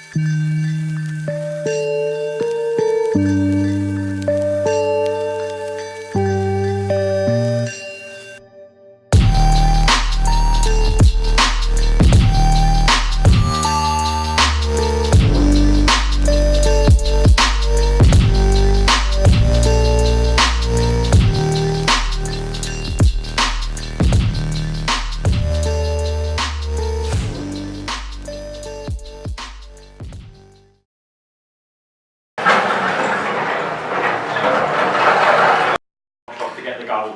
To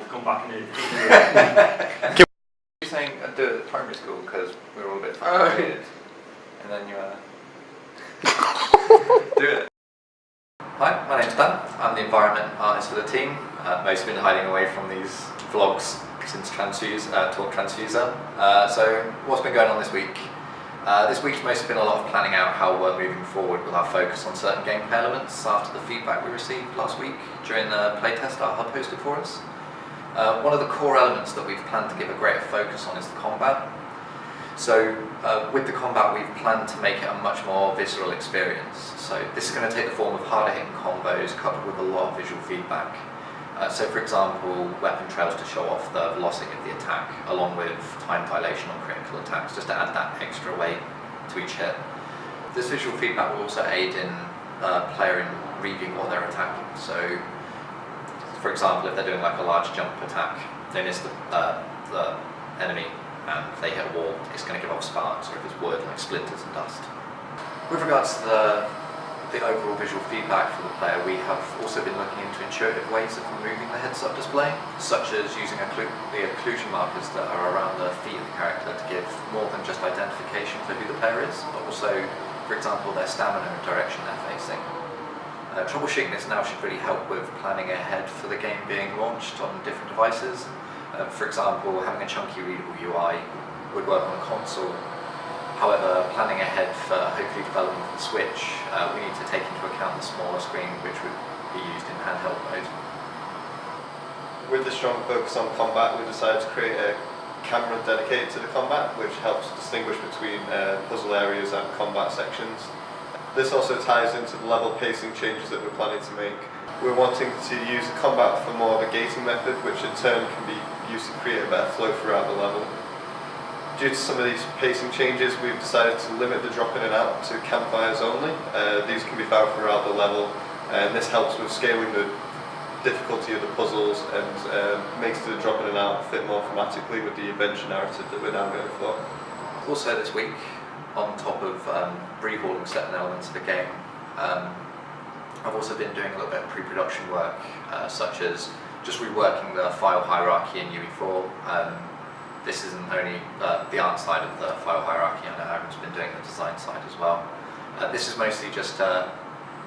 come back and You're saying do it at primary school because we were all a bit fascinated, and then you do it. Hi, my name's Dan. I'm the environment artist for the team. Most been hiding away from these vlogs since Tranzfuser. So what's been going on this week? This week's mostly been a lot of planning out how we're moving forward with our focus on certain gameplay elements after the feedback we received last week during the playtest our hub hosted for us. One of the core elements that we've planned to give a greater focus on is the combat. So with the combat we've planned to make it a much more visceral experience. So this is going to take the form of harder hitting combos coupled with a lot of visual feedback. So for example, weapon trails to show off the velocity of the attack along with time dilation on critical attacks just to add that extra weight to each hit. This visual feedback will also aid in player in reading what they're attacking. So for example, if they're doing like a large jump attack, they miss the enemy and they hit a wall, it's going to give off sparks, or if it's wood, like splinters and dust. With regards to the overall visual feedback for the player, we have also been looking into intuitive ways of removing the heads-up display, such as using the occlusion markers that are around the feet of the character to give more than just identification for who the player is, but also, for example, their stamina and direction they're facing. Troubleshooting this now should really help with planning ahead for the game being launched on different devices. For example, having a chunky readable UI would work on a console. However, planning ahead for hopefully development for the Switch, we need to take into account the smaller screen which would be used in handheld mode. With the strong focus on combat, we decided to create a camera dedicated to the combat, which helps distinguish between puzzle areas and combat sections. This also ties into the level pacing changes that we're planning to make. We're wanting to use the combat for more of a gating method, which in turn can be used to create a better flow throughout the level. Due to some of these pacing changes, we've decided to limit the drop in and out to campfires only. These can be found throughout the level, and this helps with scaling the difficulty of the puzzles and makes the drop in and out fit more thematically with the adventure narrative that we're now going for. Also this week, on top of rehauling certain elements of the game, I've also been doing a little bit of pre-production work, such as just reworking the file hierarchy in UE4. This isn't only the art side of the file hierarchy, I know Aaron's been doing the design side as well. This is mostly just to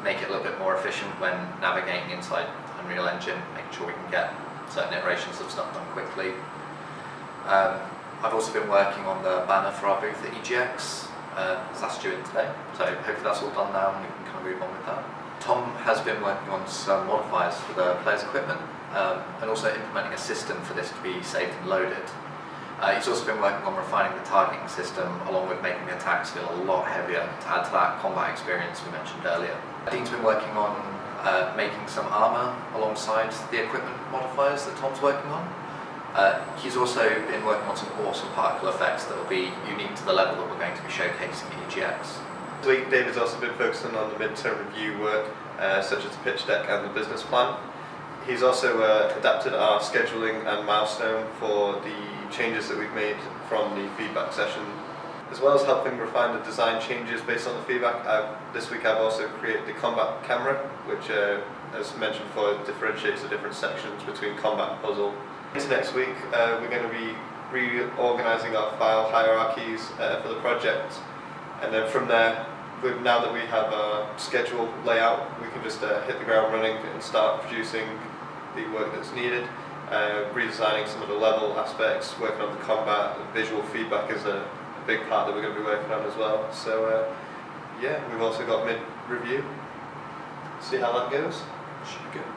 make it a little bit more efficient when navigating inside Unreal Engine, making sure we can get certain iterations of stuff done quickly. I've also been working on the banner for our booth at EGX. That's due in today, so hopefully that's all done now and we can kind of move on with that. Tom has been working on some modifiers for the player's equipment and also implementing a system for this to be saved and loaded. He's also been working on refining the targeting system along with making the attacks feel a lot heavier to add to that combat experience we mentioned earlier. Dean's been working on making some armour alongside the equipment modifiers that Tom's working on. He's also been working on some awesome particle effects that will be unique to the level that we're going to be showcasing at EGX. This week, David's also been focusing on the midterm review work, such as the pitch deck and the business plan. He's also adapted our scheduling and milestone for the changes that we've made from the feedback session, as well as helping refine the design changes based on the feedback. This week I've also created the combat camera, which, as mentioned before, differentiates the different sections between combat and puzzle. Into next week, we're going to be reorganising our file hierarchies for the project, and then from there, now that we have a schedule layout, we can just hit the ground running and start producing the work that's needed. Redesigning some of the level aspects, working on the combat, and visual feedback is a big part that we're going to be working on as well. So yeah, we've also got mid-review. See how that goes. Should be good.